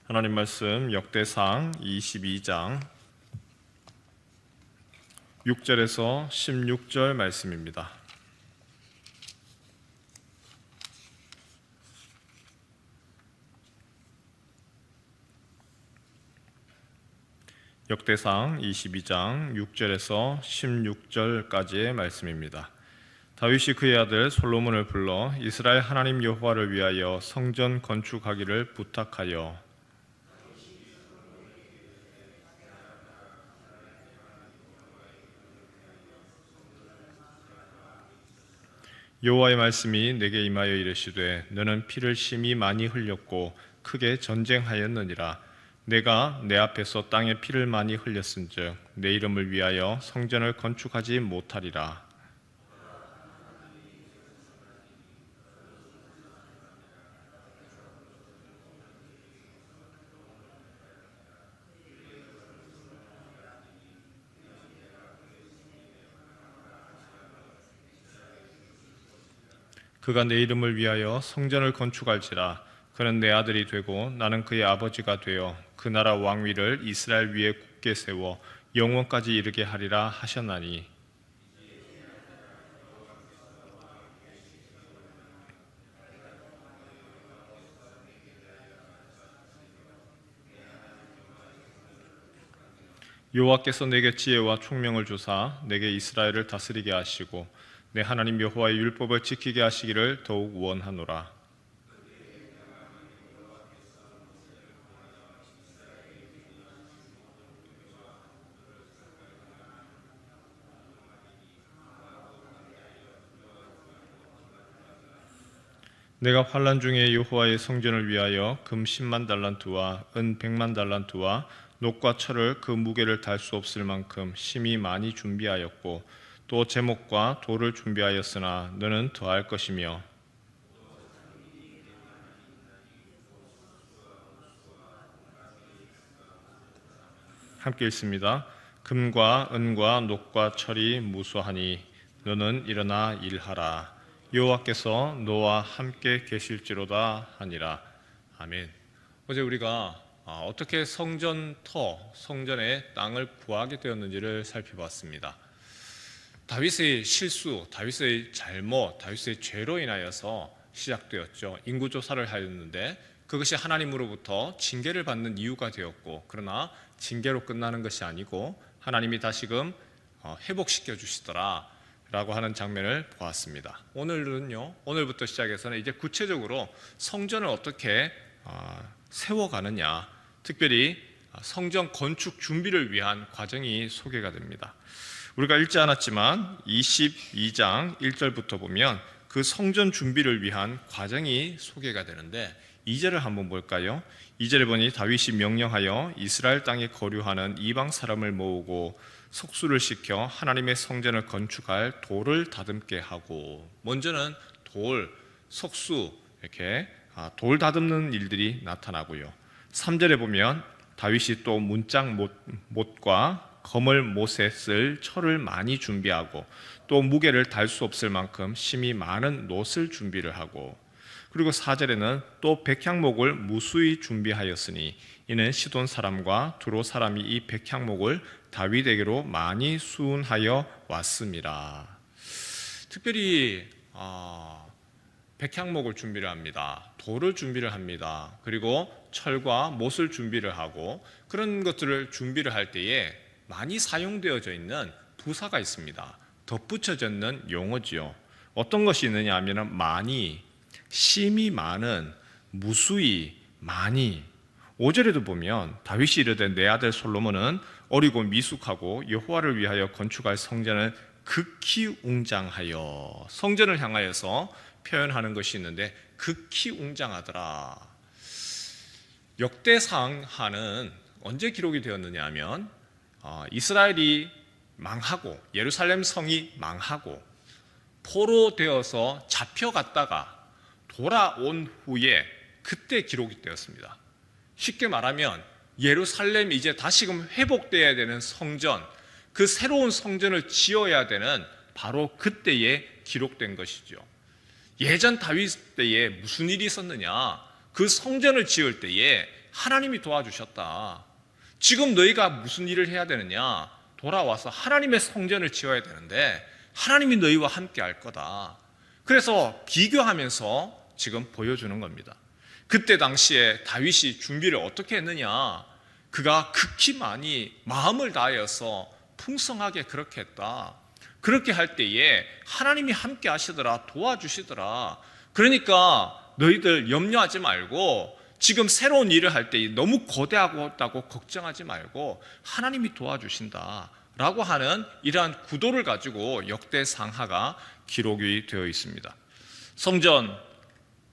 하나님 말씀 역대상 22장 6절에서 16절 말씀입니다. 역대상 22장 6절에서 16절까지의 말씀입니다. 다윗이 그의 아들 솔로몬을 불러 이스라엘 하나님 여호와를 위하여 성전 건축하기를 부탁하여 여호와의 말씀이 내게 임하여 이르시되 너는 피를 심히 많이 흘렸고 크게 전쟁하였느니라. 내가 내 앞에서 땅에 피를 많이 흘렸은즉 내 이름을 위하여 성전을 건축하지 못하리라. 그가 내 이름을 위하여 성전을 건축할지라. 그는 내 아들이 되고 나는 그의 아버지가 되어 그 나라 왕위를 이스라엘 위에 굳게 세워 영원까지 이르게 하리라 하셨나니, 여호와께서 내게 지혜와 총명을 주사 내게 이스라엘을 다스리게 하시고 내 하나님 여호와의 율법을 지키게 하시기를 더욱 원하노라. 내가 환난 중에 여호와의 성전을 위하여 금 10만 달란트와 은 100만 달란트와 녹과 철을 그 무게를 달 수 없을 만큼 심히 많이 준비하였고 또 제목과 돌을 준비하였으나 너는 더할 것이며, 함께 읽습니다. 금과 은과 녹과 철이 무수하니 너는 일어나 일하라. 여호와께서 너와 함께 계실지로다 하니라. 아멘. 어제 우리가 어떻게 성전의 땅을 구하게 되었는지를 살펴봤습니다. 다윗의 실수, 다윗의 잘못, 다윗의 죄로 인하여서 시작되었죠. 인구조사를 하였는데 그것이 하나님으로부터 징계를 받는 이유가 되었고, 그러나 징계로 끝나는 것이 아니고 하나님이 다시금 회복시켜 주시더라 라고 하는 장면을 보았습니다. 오늘부터 시작해서는 이제 구체적으로 성전을 어떻게 세워가느냐, 특별히 성전 건축 준비를 위한 과정이 소개가 됩니다. 우리가 읽지 않았지만 22장 1절부터 보면 그 성전 준비를 위한 과정이 소개가 되는데, 2절을 한번 볼까요? 2절에 보니 다윗이 명령하여 이스라엘 땅에 거류하는 이방 사람을 모으고 속수를 시켜 하나님의 성전을 건축할 돌을 다듬게 하고, 먼저는 속수 이렇게 돌 다듬는 일들이 나타나고요. 3절에 보면 다윗이 또 문짝 못과 거물 못에 쓸 철을 많이 준비하고 또 무게를 달 수 없을 만큼 심히 많은 놋을 준비를 하고, 그리고 4절에는 또 백향목을 무수히 준비하였으니 이는 시돈 사람과 두로 사람이 이 백향목을 다윗에게로 많이 수운하여 왔습니다. 특별히 백향목을 준비를 합니다. 돌을 준비를 합니다. 그리고 철과 못을 준비를 하고, 그런 것들을 준비를 할 때에 많이 사용되어져 있는 부사가 있습니다. 덧붙여져 있는 용어지요. 어떤 것이 있느냐 하면 많이, 심히 많은, 무수히 많이. 5절에도 보면 다윗이 이르되 내 아들 솔로몬은 어리고 미숙하고 여호와를 위하여 건축할 성전을 극히 웅장하여, 성전을 향하여서 표현하는 것이 있는데 극히 웅장하더라. 역대상하는 언제 기록이 되었느냐 하면 이스라엘이 망하고 예루살렘 성이 망하고 포로되어서 잡혀갔다가 돌아온 후에 그때 기록이 되었습니다. 쉽게 말하면 예루살렘이 이제 다시금 회복되어야 되는 성전, 그 새로운 성전을 지어야 되는 바로 그때에 기록된 것이죠. 예전 다윗 때에 무슨 일이 있었느냐? 그 성전을 지을 때에 하나님이 도와주셨다. 지금 너희가 무슨 일을 해야 되느냐? 돌아와서 하나님의 성전을 지어야 되는데 하나님이 너희와 함께 할 거다. 그래서 비교하면서 지금 보여주는 겁니다. 그때 당시에 다윗이 준비를 어떻게 했느냐? 그가 극히 많이 마음을 다하여서 풍성하게 그렇게 했다. 그렇게 할 때에 하나님이 함께 하시더라, 도와주시더라. 그러니까 너희들 염려하지 말고 지금 새로운 일을 할 때 너무 거대하다고 걱정하지 말고 하나님이 도와주신다 라고 하는 이러한 구도를 가지고 역대상하가 기록이 되어 있습니다. 성전,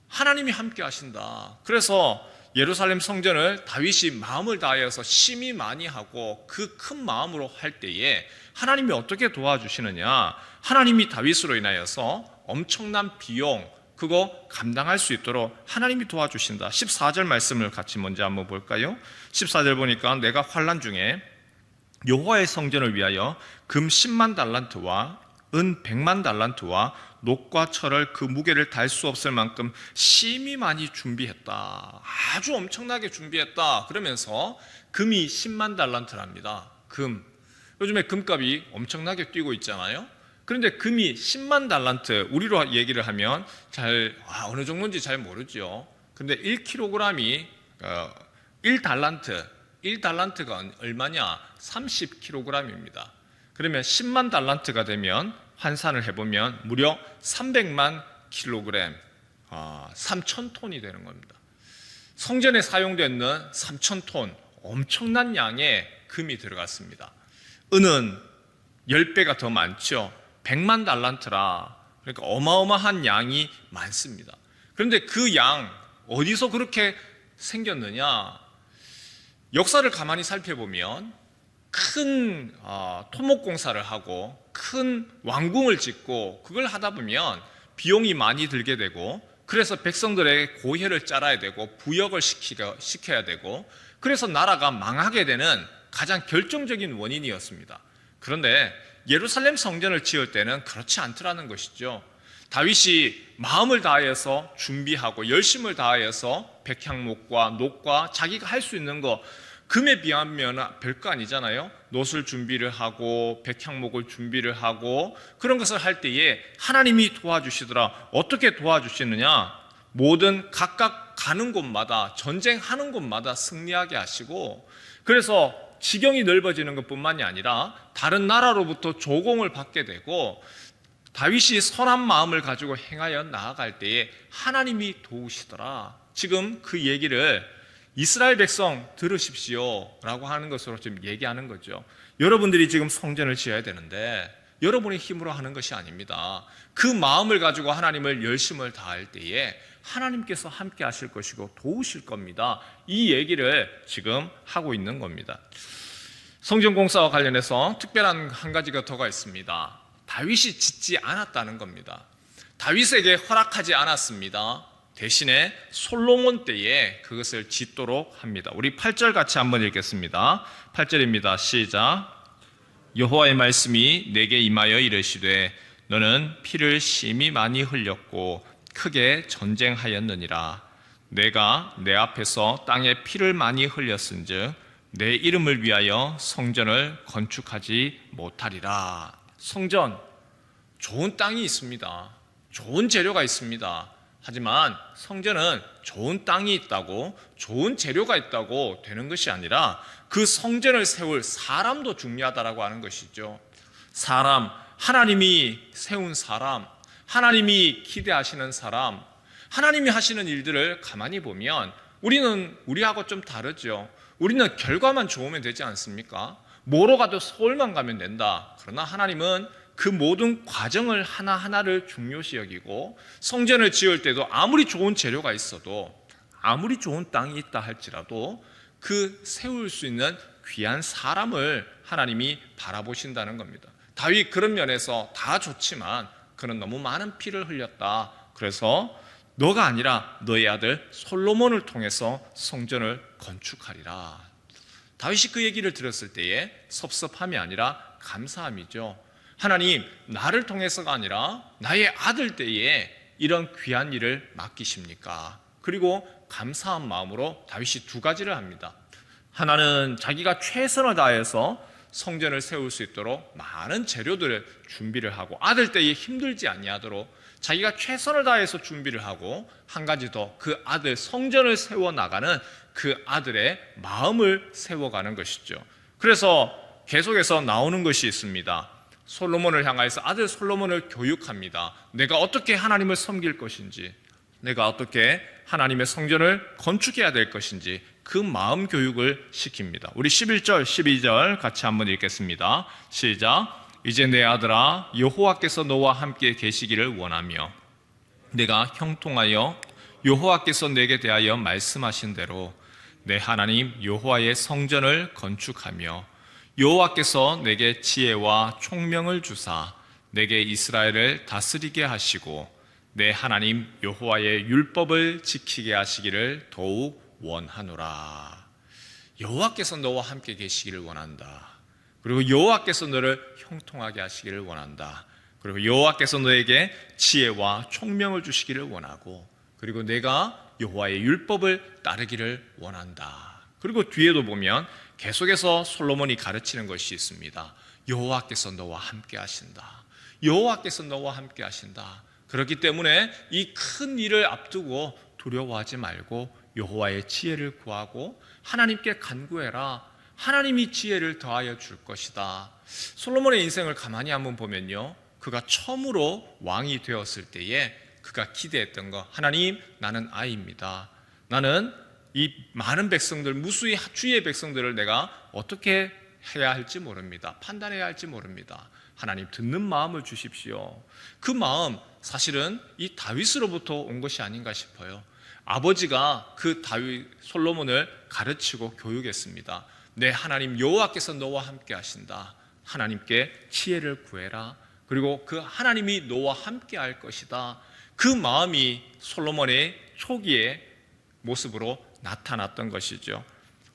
하나님이 함께 하신다. 그래서 예루살렘 성전을 다윗이 마음을 다하여서 심히 많이 하고 그 큰 마음으로 할 때에 하나님이 어떻게 도와주시느냐? 하나님이 다윗으로 인하여서 엄청난 비용, 그거 감당할 수 있도록 하나님이 도와주신다. 14절 말씀을 같이 먼저 한번 볼까요? 14절 보니까 내가 환난 중에 여호와의 성전을 위하여 금 10만 달란트와 은 100만 달란트와 녹과 철을 그 무게를 달 수 없을 만큼 심히 많이 준비했다. 아주 엄청나게 준비했다. 그러면서 금이 10만 달란트랍니다. 금. 요즘에 금값이 엄청나게 뛰고 있잖아요. 그런데 금이 10만 달란트, 우리로 얘기를 하면 어느 정도인지 잘 모르죠. 근데 1kg이 1달란트가 얼마냐? 30kg입니다. 그러면 10만 달란트가 되면 환산을 해보면 무려 300만 킬로그램, 3,000톤이 되는 겁니다. 성전에 사용되는 3,000톤, 엄청난 양의 금이 들어갔습니다. 은은 10배가 더 많죠. 100만 달란트라, 그러니까 어마어마한 양이 많습니다. 그런데 그 양 어디서 그렇게 생겼느냐? 역사를 가만히 살펴보면 큰 토목공사를 하고 큰 왕궁을 짓고 그걸 하다 보면 비용이 많이 들게 되고, 그래서 백성들에게 고혈을 짜라야 되고 부역을 시켜야 되고, 그래서 나라가 망하게 되는 가장 결정적인 원인이었습니다. 그런데 예루살렘 성전을 지을 때는 그렇지 않더라는 것이죠. 다윗이 마음을 다하여서 준비하고 열심을 다하여서 백향목과 녹과 자기가 할 수 있는 거, 금에 비하면 별거 아니잖아요. 놋을 준비를 하고 백향목을 준비를 하고 그런 것을 할 때에 하나님이 도와주시더라. 어떻게 도와주시느냐? 모든 각각 가는 곳마다, 전쟁하는 곳마다 승리하게 하시고, 그래서 지경이 넓어지는 것뿐만이 아니라 다른 나라로부터 조공을 받게 되고, 다윗이 선한 마음을 가지고 행하여 나아갈 때에 하나님이 도우시더라. 지금 그 얘기를 이스라엘 백성 들으십시오 라고 하는 것으로 지금 얘기하는 거죠. 여러분들이 지금 성전을 지어야 되는데 여러분의 힘으로 하는 것이 아닙니다. 그 마음을 가지고 하나님을 열심을 다할 때에 하나님께서 함께 하실 것이고 도우실 겁니다. 이 얘기를 지금 하고 있는 겁니다. 성전 공사와 관련해서 특별한 한 가지가 더가 있습니다. 다윗이 짓지 않았다는 겁니다. 다윗에게 허락하지 않았습니다. 대신에 솔로몬 때에 그것을 짓도록 합니다. 우리 8절 같이 한번 읽겠습니다. 8절입니다. 시작. 여호와의 말씀이 내게 임하여 이르시되 너는 피를 심히 많이 흘렸고 크게 전쟁하였느니라. 내가 내 앞에서 땅에 피를 많이 흘렸은즉 내 이름을 위하여 성전을 건축하지 못하리라. 성전, 좋은 땅이 있습니다. 좋은 재료가 있습니다. 하지만 성전은 좋은 땅이 있다고, 좋은 재료가 있다고 되는 것이 아니라 그 성전을 세울 사람도 중요하다라고 하는 것이죠. 사람, 하나님이 세운 사람, 하나님이 기대하시는 사람, 하나님이 하시는 일들을 가만히 보면 우리하고 좀 다르죠. 우리는 결과만 좋으면 되지 않습니까? 뭐로 가도 서울만 가면 된다. 그러나 하나님은 그 모든 과정을 하나하나를 중요시 여기고, 성전을 지을 때도 아무리 좋은 재료가 있어도, 아무리 좋은 땅이 있다 할지라도 그 세울 수 있는 귀한 사람을 하나님이 바라보신다는 겁니다. 다윗 그런 면에서 다 좋지만 그는 너무 많은 피를 흘렸다. 그래서 너가 아니라 너의 아들 솔로몬을 통해서 성전을 건축하리라. 다윗이 그 얘기를 들었을 때에 섭섭함이 아니라 감사함이죠. 하나님, 나를 통해서가 아니라 나의 아들 때에 이런 귀한 일을 맡기십니까? 그리고 감사한 마음으로 다윗이 두 가지를 합니다. 하나는 자기가 최선을 다해서 성전을 세울 수 있도록 많은 재료들을 준비를 하고 아들 때에 힘들지 아니하도록 자기가 최선을 다해서 준비를 하고, 한 가지 더, 그 아들 성전을 세워나가는 그 아들의 마음을 세워가는 것이죠. 그래서 계속해서 나오는 것이 있습니다. 솔로몬을 향하여서 아들 솔로몬을 교육합니다. 내가 어떻게 하나님을 섬길 것인지, 내가 어떻게 하나님의 성전을 건축해야 될 것인지 그 마음 교육을 시킵니다. 우리 11절 12절 같이 한번 읽겠습니다. 시작. 이제 내 아들아, 여호와께서 너와 함께 계시기를 원하며 내가 형통하여 여호와께서 내게 대하여 말씀하신 대로 내 하나님 여호와의 성전을 건축하며 여호와께서 내게 지혜와 총명을 주사 내게 이스라엘을 다스리게 하시고 내 하나님 여호와의 율법을 지키게 하시기를 더욱 원하노라. 여호와께서 너와 함께 계시기를 원한다. 그리고 여호와께서 너를 형통하게 하시기를 원한다. 그리고 여호와께서 너에게 지혜와 총명을 주시기를 원하고, 그리고 내가 여호와의 율법을 따르기를 원한다. 그리고 뒤에도 보면 계속해서 솔로몬이 가르치는 것이 있습니다. 여호와께서 너와 함께 하신다. 여호와께서 너와 함께 하신다. 그렇기 때문에 이 큰 일을 앞두고 두려워하지 말고 여호와의 지혜를 구하고 하나님께 간구해라. 하나님이 지혜를 더하여 줄 것이다. 솔로몬의 인생을 가만히 한번 보면요, 그가 처음으로 왕이 되었을 때에 그가 기대했던 거, 하나님, 나는 아이입니다. 나는 이 많은 백성들, 무수히 주의 백성들을 내가 어떻게 해야 할지 모릅니다. 판단해야 할지 모릅니다. 하나님, 듣는 마음을 주십시오. 그 마음 사실은 이 다윗으로부터 온 것이 아닌가 싶어요. 아버지가 그 다윗 솔로몬을 가르치고 교육했습니다. 내 하나님 여호와께서 너와 함께 하신다. 하나님께 지혜를 구해라. 그리고 그 하나님이 너와 함께 할 것이다. 그 마음이 솔로몬의 초기의 모습으로 나타났던 것이죠.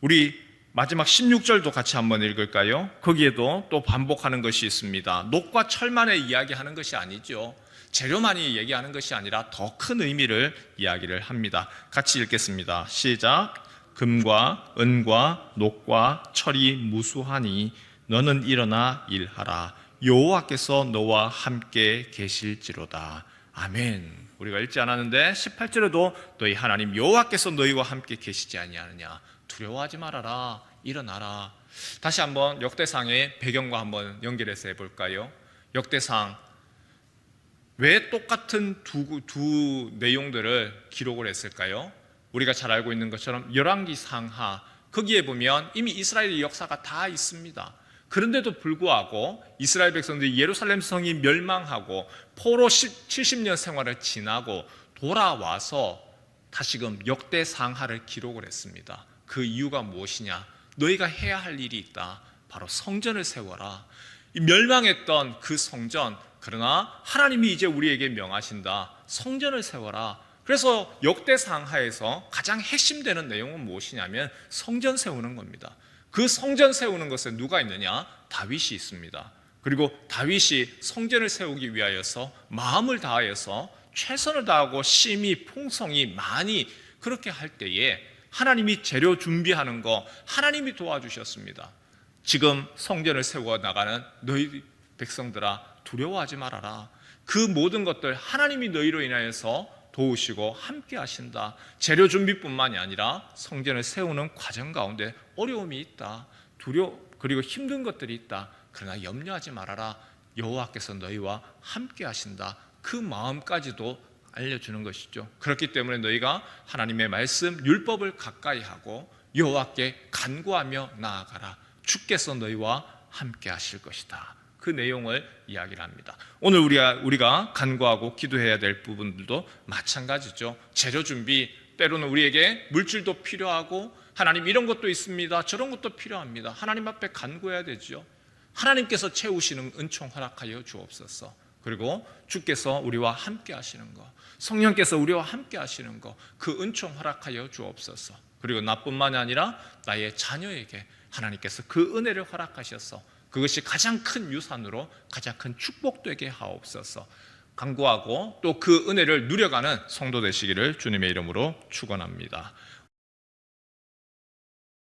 우리 마지막 16절도 같이 한번 읽을까요? 거기에도 또 반복하는 것이 있습니다. 녹과 철만의 이야기하는 것이 아니죠. 재료만이 얘기하는 것이 아니라 더 큰 의미를 이야기를 합니다. 같이 읽겠습니다. 시작. 금과 은과 녹과 철이 무수하니 너는 일어나 일하라. 여호와께서 너와 함께 계실지로다. 아멘. 우리가 읽지 않았는데 18절에도 너희 하나님 여호와께서 너희와 함께 계시지 아니하느냐. 두려워하지 말아라. 일어나라. 다시 한번 역대상의 배경과 한번 연결해서 해볼까요? 역대상, 왜 똑같은 두 내용들을 기록을 했을까요? 우리가 잘 알고 있는 것처럼 열왕기 상하, 거기에 보면 이미 이스라엘의 역사가 다 있습니다. 그런데도 불구하고 이스라엘 백성들이 예루살렘 성이 멸망하고 포로 70년 생활을 지나고 돌아와서 다시금 역대상하를 기록을 했습니다. 그 이유가 무엇이냐? 너희가 해야 할 일이 있다. 바로 성전을 세워라. 이 멸망했던 그 성전, 그러나 하나님이 이제 우리에게 명하신다. 성전을 세워라. 그래서 역대상하에서 가장 핵심되는 내용은 무엇이냐면 성전 세우는 겁니다. 그 성전 세우는 것에 누가 있느냐? 다윗이 있습니다. 그리고 다윗이 성전을 세우기 위하여서 마음을 다하여서 최선을 다하고 심히 풍성히 많이 그렇게 할 때에 하나님이 재료 준비하는 거 하나님이 도와주셨습니다. 지금 성전을 세워 나가는 너희 백성들아, 두려워하지 말아라. 그 모든 것들 하나님이 너희로 인하여서 도우시고 함께 하신다. 재료 준비뿐만이 아니라 성전을 세우는 과정 가운데 어려움이 있다. 그리고 힘든 것들이 있다. 그러나 염려하지 말아라. 여호와께서 너희와 함께 하신다. 그 마음까지도 알려주는 것이죠. 그렇기 때문에 너희가 하나님의 말씀, 율법을 가까이 하고 여호와께 간구하며 나아가라. 주께서 너희와 함께 하실 것이다. 그 내용을 이야기를 합니다. 오늘 우리가 간구하고 기도해야 될 부분들도 마찬가지죠. 재료 준비, 때로는 우리에게 물질도 필요하고 하나님 이런 것도 있습니다. 저런 것도 필요합니다. 하나님 앞에 간구해야 되죠. 하나님께서 채우시는 은총 허락하여 주옵소서. 그리고 주께서 우리와 함께 하시는 것, 성령께서 우리와 함께 하시는 것, 그 은총 허락하여 주옵소서. 그리고 나뿐만이 아니라 나의 자녀에게 하나님께서 그 은혜를 허락하셔서 그것이 가장 큰 유산으로 가장 큰 축복되게 하옵소서. 간구하고 또 그 은혜를 누려가는 성도 되시기를 주님의 이름으로 축원합니다.